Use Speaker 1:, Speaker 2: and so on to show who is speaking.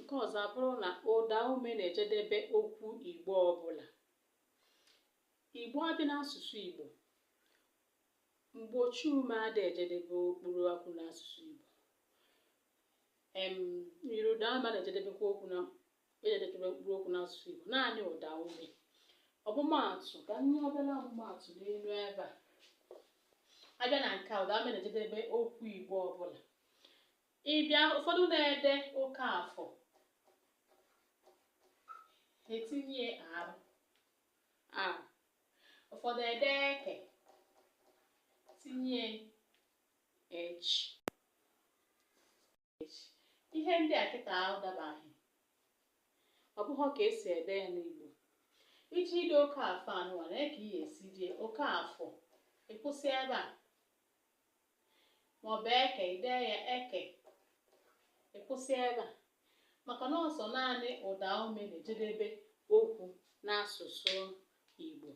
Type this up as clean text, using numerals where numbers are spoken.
Speaker 1: nke ọzọ abụrụ na ụda ume na-ejedebe okwu Igbo ọbụla. Igbo abịa n'asụsụ Igbo, mgbochi ume adịghị ejedebe okpuru okwu n'asụsụ Igbo. Nyiri ụda ume na-ejedebekwa okwu na mkpụrụ okwu n'asụsụ Igbo, naanị ụda ume. Ọmụmaatụ, ka nye obere ọmụmaatụ n'elu ebe a. Abịa na nke a, ụda ume na-ejedebe okwu Igbo ọbụla. Ịbịa ụfọdụ na-ede oke afọ, etinye arụ. Ụfọdụ ede eke, tinye echi. Ihe ndị a kịta dabaghị. Ọ bụghị ka esi ede ya n'Igbo. Iji ide oke afọ anụwa, na ka ị esi die oke afọ, ịkwụsị ebe a. Maọbụ eke, ide ya eke, ịkwụsị ebe a. Maka na ọsọ naanị ụda ume na-ejedebe okwu n'asụsụ Igbo.